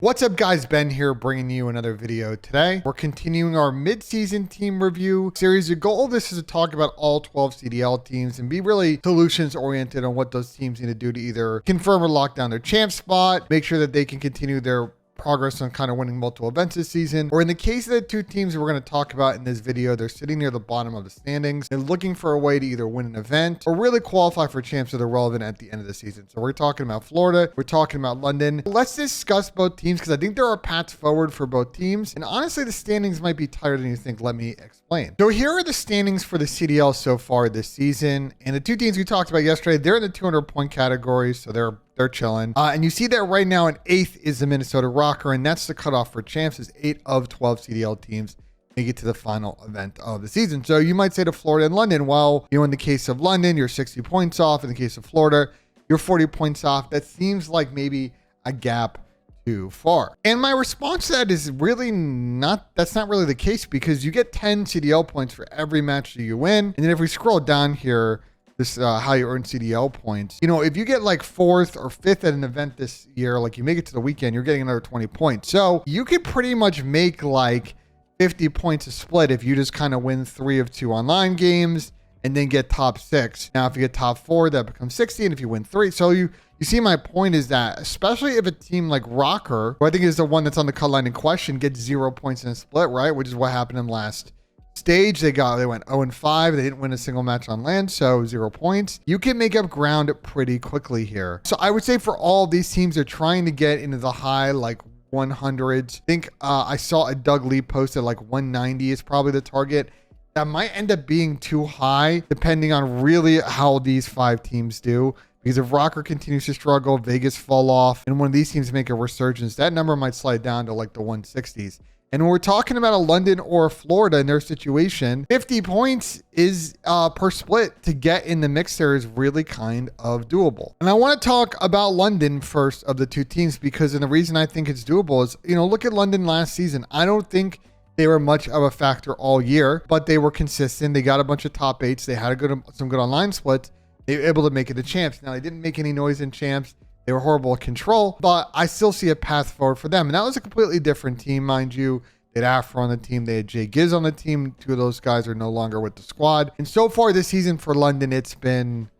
What's up guys, Ben here bringing you another video today. We're continuing our mid-season team review series. The goal of this is to talk about all 12 CDL teams and be really solutions oriented on what those teams need to do to either confirm or lock down their champ spot, make sure that they can continue their progress on kind of winning multiple events this season, or in the case of the two teams we're going to talk about in this video, they're sitting near the bottom of the standings. They're looking for a way to either win an event or really qualify for champs that are relevant at the end of the season. So we're talking about Florida, we're talking about London. Let's discuss both teams because I think there are paths forward for both teams, and honestly the standings might be tighter than you think. Let me explain. So here are the standings for the CDL so far this season, and the two teams we talked about yesterday, they're in the 200 point category, so they're chilling. And you see that right now in 8th is the Minnesota Rocker, and that's the cutoff for champs, is 8 of 12 CDL teams make it to the final event of the season. So you might say to Florida and London, well, you know, in the case of London, you're 60 points off. In the case of Florida, you're 40 points off. That seems like maybe a gap too far. And my response to that is really not, that's not really the case, because you get 10 CDL points for every match that you win. And then if we scroll down here, this how you earn CDL points. You know, if you get like 4th or 5th at an event this year, like you make it to the weekend, you're getting another 20 points. So you could pretty much make like 50 points a split if you just kind of win 3 of 2 online games and then get top 6. Now, if you get top 4, that becomes 60, and if you win 3. So you see my point is that, especially if a team like Rocker, who I think is the one that's on the cut line in question, gets 0 points in a split, right? Which is what happened in last stage. They went 0-5. They didn't win a single match on land, so 0 points. You can make up ground pretty quickly here. So I would say for all these teams, they're trying to get into the high like 100s. I think I saw a Doug Lee post at like 190 is probably the target. That might end up being too high depending on really how these 5 teams do. Because if Rocker continues to struggle, Vegas fall off, and one of these teams make a resurgence, that number might slide down to like the 160s. And when we're talking about a London or a Florida in their situation, 50 points is per split to get in the mix there is really kind of doable. And I want to talk about London first of the two teams, because and the reason I think it's doable is, you know, look at London last season. I don't think they were much of a factor all year, but they were consistent. They got a bunch of top 8s. They had some good online splits. They were able to make it to champs. Now, they didn't make any noise in champs. They were horrible at control, but I still see a path forward for them. And that was a completely different team, mind you. They had Afro on the team. They had Jay Giz on the team. 2 of those guys are no longer with the squad. And so far this season for London, it's been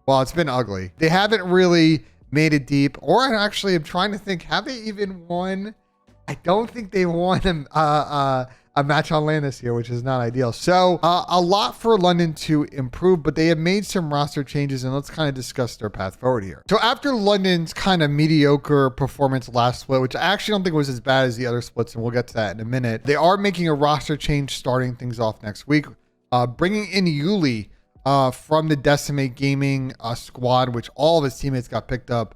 ugly. They haven't really made it deep, or I actually am trying to think, have they even won? I don't think they won a match on land this year, which is not ideal. So a lot for London to improve, but they have made some roster changes, and let's kind of discuss their path forward here. So after London's kind of mediocre performance last split, which I actually don't think was as bad as the other splits, and we'll get to that in a minute, they are making a roster change starting things off next week, bringing in Yuli from the Decimate Gaming squad, which all of his teammates got picked up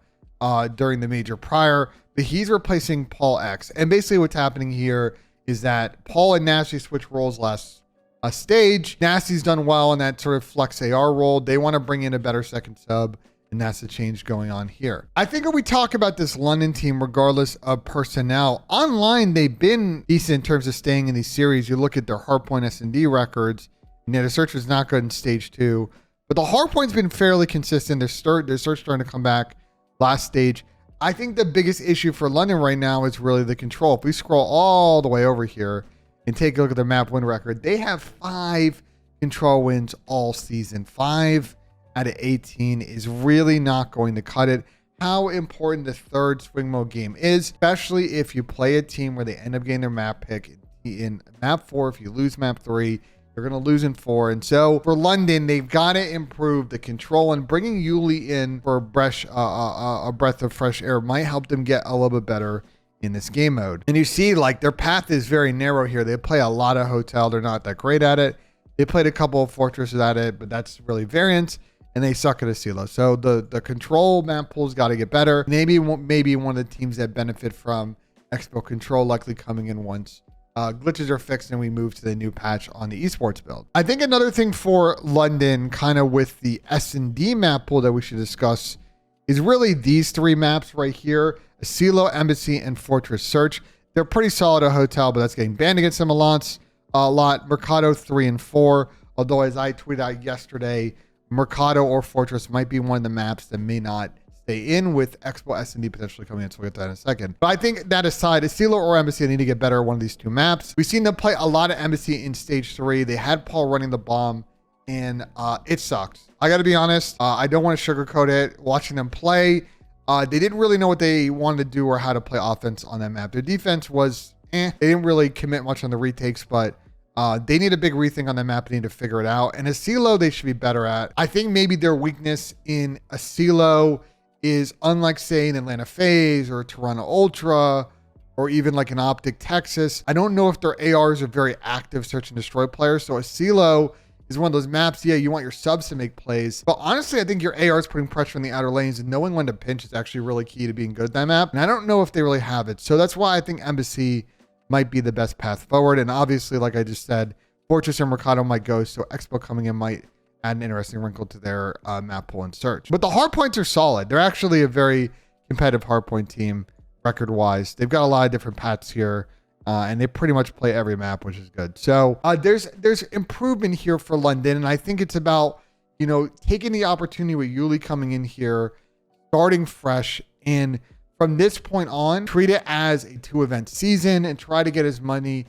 during the major prior, but he's replacing PaulEhx. And basically what's happening here is that Paul and Nasty switched roles last stage. Nasty's done well in that sort of flex AR role. They want to bring in a better second sub, and that's the change going on here. I think if we talk about this London team, regardless of personnel, online they've been decent in terms of staying in these series. You look at their hardpoint S&D records, and their search was not good in stage 2, but the hardpoint's been fairly consistent. Their search starting to come back last stage. I think the biggest issue for London right now is really the control. If we scroll all the way over here and take a look at their map win record, they have 5 control wins all season. 5 out of 18 is really not going to cut it. How important the 3rd swing mode game is, especially if you play a team where they end up getting their map pick in map 4. If you lose map 3, you're going to lose in 4. And so for London, they've got to improve the control, and bringing Yuli in for a breath of fresh air might help them get a little bit better in this game mode. And you see, like, their path is very narrow here. They play a lot of hotel. They're not that great at it. They played a couple of fortresses at it, but that's really variance, and they suck at Asilo. So the control map pool's got to get better. Maybe one of the teams that benefit from Expo control likely coming in once glitches are fixed and we move to the new patch on the esports build. I think another thing for London, kind of with the S&D map pool that we should discuss, is really these 3 maps right here: Asilo, Embassy, and Fortress Search. They're pretty solid at hotel, but that's getting banned against them a lot. Mercado 3 and 4, although as I tweeted out yesterday, Mercado or Fortress might be one of the maps that may not stay in, with Expo S&D potentially coming in. So we'll get to that in a second. But I think that aside, Asilo or Embassy, they need to get better at one of these two maps. We've seen them play a lot of Embassy in stage 3. They had Paul running the bomb, and it sucked. I got to be honest. I don't want to sugarcoat it. Watching them play, they didn't really know what they wanted to do or how to play offense on that map. Their defense was They didn't really commit much on the retakes, but they need a big rethink on the map. They need to figure it out. And Asilo, they should be better at. I think maybe their weakness in Asilo is, unlike, say, an Atlanta FaZe or a Toronto Ultra or even like an Optic Texas, I don't know if their ARs are very active search and destroy players. So Asilo is one of those maps, yeah, you want your subs to make plays. But honestly, I think your AR is putting pressure on the outer lanes, and knowing when to pinch is actually really key to being good at that map. And I don't know if they really have it. So that's why I think Embassy might be the best path forward. And obviously, like I just said, Fortress and Mercado might go. So Expo coming in might add an interesting wrinkle to their map pool and search. But the hardpoints are solid. They're actually a very competitive hardpoint team record-wise. They've got a lot of different paths here. And they pretty much play every map, which is good. So there's improvement here for London. And I think it's about, you know, taking the opportunity with Yuli coming in here, starting fresh, and from this point on, treat it as a 2-event season and try to get as many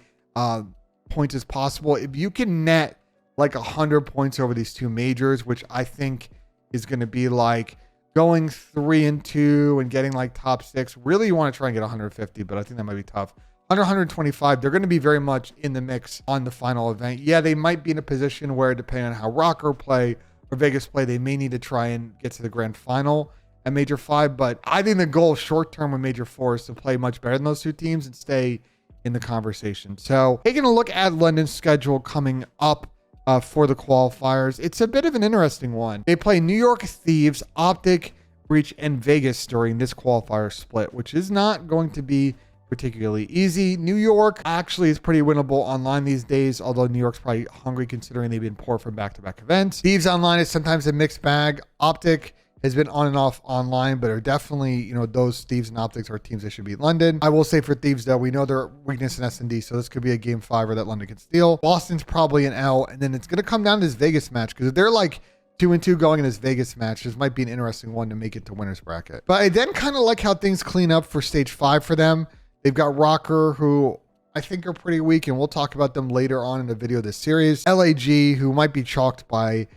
points as possible. If you can net like 100 points over these 2 majors, which I think is going to be like going 3-2 and getting like top 6, really you want to try and get 150, but I think that might be tough. Under 125, they're going to be very much in the mix on the final event. Yeah, they might be in a position where, depending on how Rocker play or Vegas play, they may need to try and get to the grand final at Major 5. But I think the goal short term with Major 4 is to play much better than those 2 teams and stay in the conversation. So taking a look at London's schedule coming up for the qualifiers, it's a bit of an interesting one. They play New York Thieves, Optic, Breach, and Vegas during this qualifier split, which is not going to be particularly easy. New York actually is pretty winnable online these days, although New York's probably hungry considering they've been poor from back-to-back events. Thieves online is sometimes a mixed bag. Optic has been on and off online, but are definitely, you know, those Thieves and Optics are teams that should beat London. I will say for Thieves, though, we know their weakness in S&D, so this could be a game 5 that London can steal. Boston's probably an L, and then it's going to come down to this Vegas match, because if they're like 2-2 going in this Vegas match, this might be an interesting one to make it to winner's bracket. But I then kind of like how things clean up for stage 5 for them. They've got Rocker, who I think are pretty weak, and we'll talk about them later on in the video of this series. LAG, who might be chalked by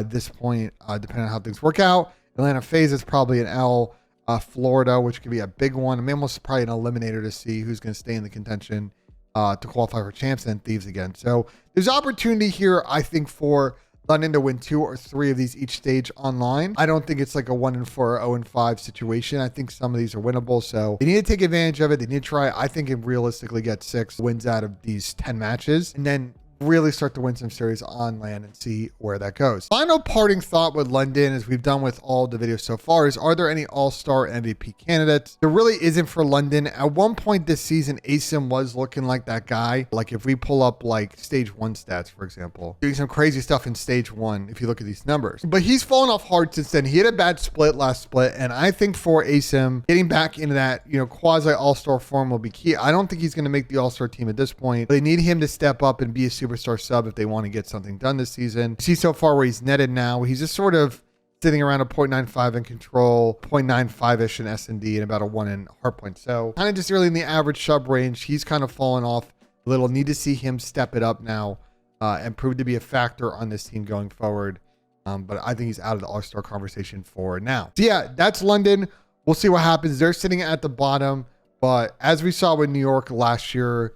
this point, depending on how things work out. Atlanta FaZe is probably an L. Florida, which could be a big one. I mean, almost probably an eliminator to see who's going to stay in the contention to qualify for champs, and Thieves again. So there's opportunity here, I think, for London to win 2 or 3 of these each stage online. I don't think it's like a 1-4 or 0-5 situation. I think some of these are winnable, so they need to take advantage of it. They need to try, I think, and realistically get 6 wins out of these 10 matches, and then really start to win some series on land and see where that goes. Final parting thought with London, as we've done with all the videos so far, is are there any all-star MVP candidates? There really isn't for London. At one point this season, Nissim was looking like that guy. Like if we pull up like stage 1 stats, for example, doing some crazy stuff in stage 1 if you look at these numbers. But he's fallen off hard since then. He had a bad split last split, and I think for Nissim, getting back into that, you know, quasi all-star form will be key. I don't think he's going to make the all-star team at this point. They need him to step up and be a superstar sub if they want to get something done this season. You see so far where he's netted now, he's just sort of sitting around a 0.95 in control, 0.95-ish in S&D, and about a 1 in hardpoint. So kind of just really in the average sub range. He's kind of fallen off a little. Need to see him step it up now and prove to be a factor on this team going forward. But I think he's out of the all-star conversation for now. So yeah, that's London. We'll see what happens. They're sitting at the bottom, but as we saw with New York last year,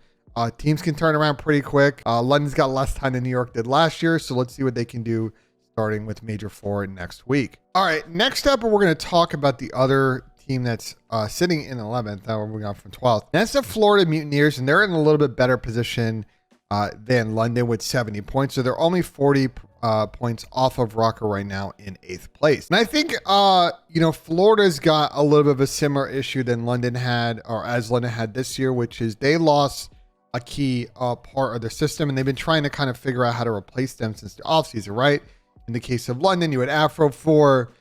teams can turn around pretty quick. London's got less time than New York did last year, so let's see what they can do starting with Major 4 next week. All right, next up, we're going to talk about the other team that's sitting in 11th. Now we're moving on from 12th. That's the Florida Mutineers, and they're in a little bit better position than London with 70 points. So they're only 40 points off of Rocker right now in 8th place. And I think, you know, Florida's got a little bit of a similar issue than London had, or as London had this year, which is they lost a key part of their system, and they've been trying to kind of figure out how to replace them since the offseason, right? In the case of London, you had Afro. For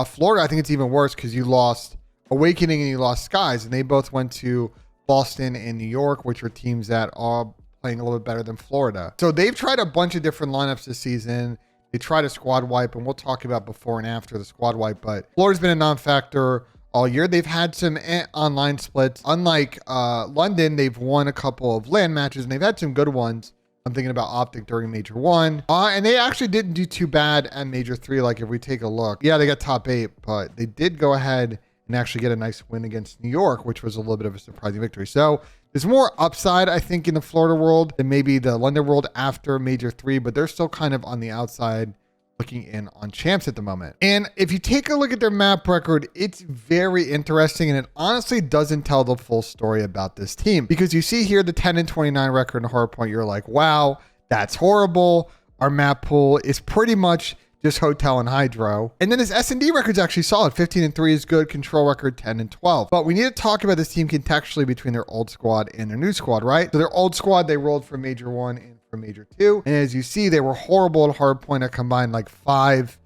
Florida, I think it's even worse because you lost Awakening and you lost Skies, and they both went to Boston and New York, which are teams that are playing a little bit better than Florida. So they've tried a bunch of different lineups this season. They tried a squad wipe, and we'll talk about before and after the squad wipe, but Florida's been a non-factor all year. They've had some online splits. Unlike London, they've won a couple of LAN matches, and they've had some good ones. I'm thinking about Optic during Major 1. And they actually didn't do too bad at Major 3, like if we take a look. Yeah, they got top 8, but they did go ahead and actually get a nice win against New York, which was a little bit of a surprising victory. So there's more upside, I think, in the Florida world than maybe the London world after Major 3, but they're still kind of on the outside looking in on champs at the moment. And if you take a look at their map record, it's very interesting, and it honestly doesn't tell the full story about this team, because you see here the 10-29 record in hardpoint. You're like, wow, that's horrible. Our map pool is pretty much just hotel and hydro. And then his S&D record's actually solid. 15-3 is good. Control record 10-12. But we need to talk about this team contextually between their old squad and their new squad, right? So their old squad, they rolled from Major 1 and from Major 2. And as you see, they were horrible at hardpoint. I combined like 5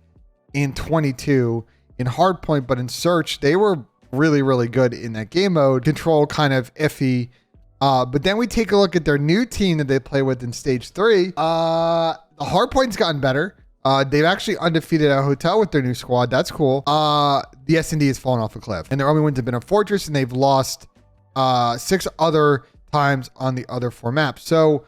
and 22 in hardpoint, but in search, they were really, really good in that game mode. Control kind of iffy. But then we take a look at their new team that they play with in stage 3. The hardpoint's gotten better. They've actually undefeated at hotel with their new squad. That's cool. The S&D has fallen off a cliff, and their only wins have been a fortress, and they've lost 6 other times on the other 4 maps. So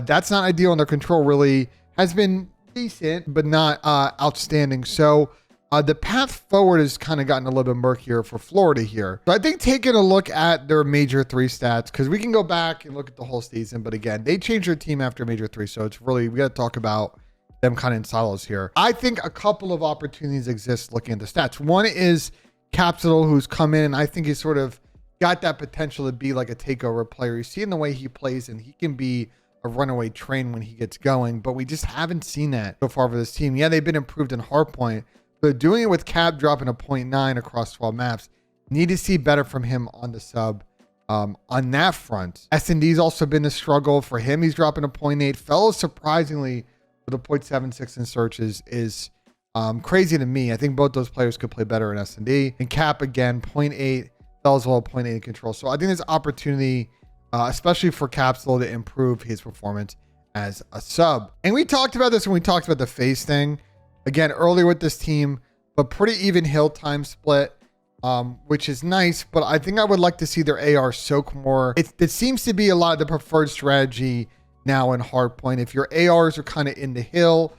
that's not ideal, and their control really has been decent, but not outstanding. So the path forward has kind of gotten a little bit murkier for Florida here. So I think taking a look at their Major 3 stats, because we can go back and look at the whole season, but again, they changed their team after Major 3, so it's really, we got to talk about them kind of in silos here. I think a couple of opportunities exist looking at the stats. One is Capsule, who's come in, and I think he's sort of got that potential to be like a takeover player. You see in the way he plays, and he can be a runaway train when he gets going, but we just haven't seen that so far for this team. Yeah, they've been improved in hardpoint, but doing it with Cap dropping a 0.9 across 12 maps, need to see better from him on the sub. On that front, S&D's also been a struggle for him. He's dropping a 0.8. Fellows surprisingly with a 0.76 in searches is crazy to me. I think both those players could play better in S&D. And Cap, again, 0.8. Fellows well 0.8 in control. So I think there's opportunity, especially for Capsule, to improve his performance as a sub. And we talked about this when we talked about the phase thing. Again, earlier with this team, but pretty even hill time split, which is nice. But I think I would like to see their AR soak more. It seems to be a lot of the preferred strategy now in hardpoint. If your ARs are kind of in the hill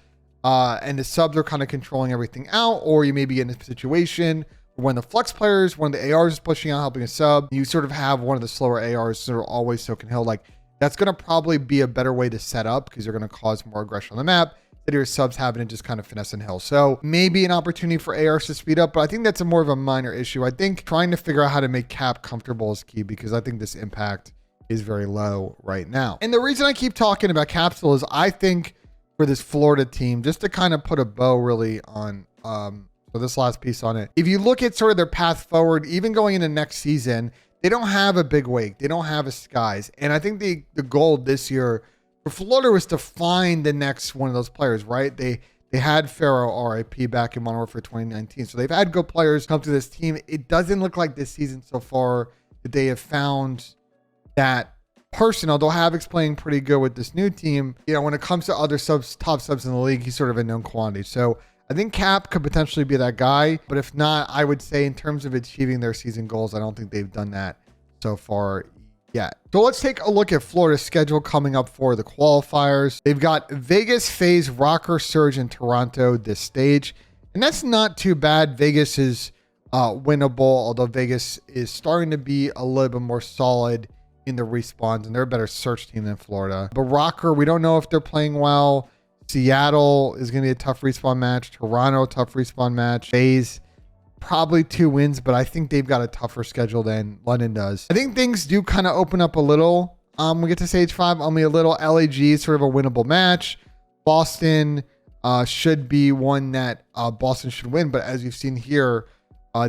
and the subs are kind of controlling everything out, or you may be in a situation when the flex players, when the ARs is pushing out, helping a sub, you sort of have one of the slower ARs that are always soaking hill. Like, that's going to probably be a better way to set up, because you're going to cause more aggression on the map that your subs having to just kind of finesse and hill. So maybe an opportunity for ARs to speed up, but I think that's a more of a minor issue. I think trying to figure out how to make Cap comfortable is key, because I think this impact is very low right now. And the reason I keep talking about Capsule is I think for this Florida team, just to kind of put a bow really on for this last piece on it, if you look at sort of their path forward, even going into next season, they don't have a big wake. They don't have a Skies. And I think the goal this year for Florida was to find the next one of those players, right? They had Pharaoh RIP back in Modern Warfare 2019. So they've had good players come to this team. It doesn't look like this season so far that they have found that person, although Havoc's playing pretty good with this new team. You know, when it comes to other subs, top subs in the league, he's sort of a known quantity. So I think Cap could potentially be that guy, but if not, I would say in terms of achieving their season goals, I don't think they've done that so far yet. So let's take a look at Florida's schedule coming up for the qualifiers. They've got Vegas, FaZe, Rocker, Surge, and Toronto this stage, and that's not too bad. Vegas is winnable, although Vegas is starting to be a little bit more solid in the respawns, and they're a better search team than Florida. But Rocker, we don't know if they're playing well. Seattle is going to be a tough respawn match. Toronto, tough respawn match. FaZe, probably 2 wins, but I think they've got a tougher schedule than London does. I think things do kind of open up a little. We get to stage 5, only a little. LAG is sort of a winnable match. Boston should be one that Boston should win, but as you've seen here,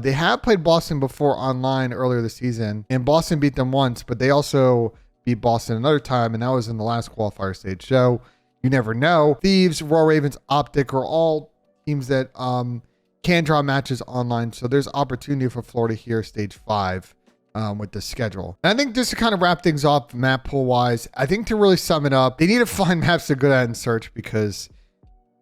they have played Boston before online earlier this season, and Boston beat them once, but they also beat Boston another time, and that was in the last qualifier stage. So you never know. Thieves, Royal Ravens, Optic are all teams that can draw matches online. So there's opportunity for Florida here, stage 5, with the schedule. And I think just to kind of wrap things up map pool wise, I think to really sum it up, they need to find maps they're good at in search, because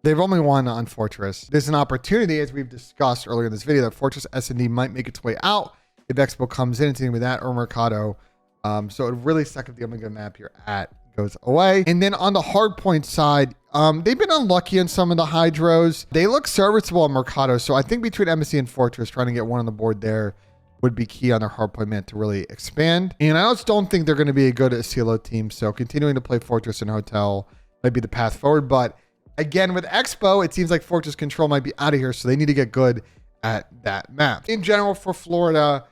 They've only won on Fortress. There's an opportunity, as we've discussed earlier in this video, that Fortress S&D might make its way out if Expo comes in. It's either with that or Mercado. So it would really suck if the Omega map you're at goes away. And then on the hardpoint side, they've been unlucky in some of the hydros. They look serviceable on Mercado. So I think between Embassy and Fortress, trying to get one on the board there would be key on their hardpoint map to really expand. And I just don't think they're going to be a good CLO team. So continuing to play Fortress and Hotel might be the path forward. But again, with Expo, it seems like Fortress Control might be out of here. So they need to get good at that map. In general, for Florida,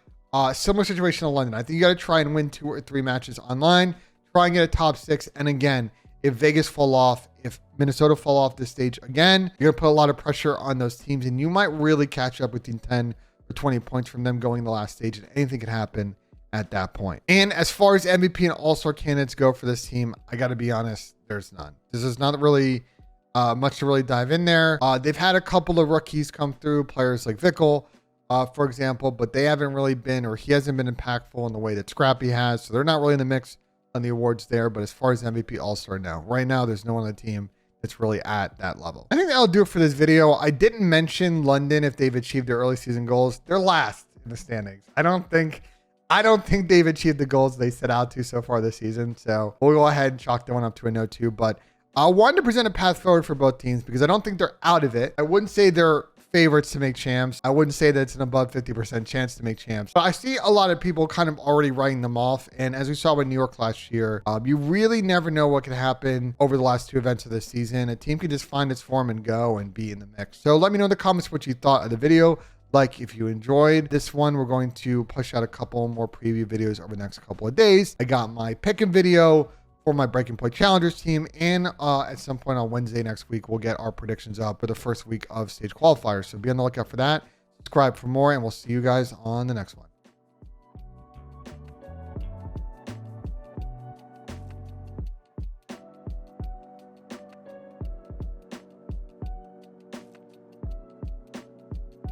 similar situation to London. I think you got to try and win 2 or 3 matches online. Try and get a top 6. And again, if Vegas fall off, if Minnesota fall off this stage again, you're going to put a lot of pressure on those teams. And you might really catch up within 10 or 20 points from them going the last stage. And anything can happen at that point. And as far as MVP and All-Star candidates go for this team, I got to be honest, there's none. This is not really much to really dive in there. They've had a couple of rookies come through, players like Vickle, for example, but they haven't really been, or he hasn't been impactful in the way that Scrappy has. So they're not really in the mix on the awards there. But as far as MVP All-Star now, right now, there's no one on the team that's really at that level. I think that'll do it for this video. I didn't mention London if they've achieved their early season goals. They're last in the standings. I don't think they've achieved the goals they set out to so far this season. So we'll go ahead and chalk that one up to a no too. But I wanted to present a path forward for both teams because I don't think they're out of it. I wouldn't say they're favorites to make champs. I wouldn't say that it's an above 50% chance to make champs, but I see a lot of people kind of already writing them off. And as we saw with New York last year, you really never know what can happen over the last 2 events of this season. A team can just find its form and go and be in the mix. So let me know in the comments what you thought of the video. Like if you enjoyed this one, we're going to push out a couple more preview videos over the next couple of days. I got my pick-em video for my Breaking Point Challengers team. And at some point on Wednesday next week, we'll get our predictions up for the first week of stage qualifiers. So be on the lookout for that. Subscribe for more, and we'll see you guys on the next one.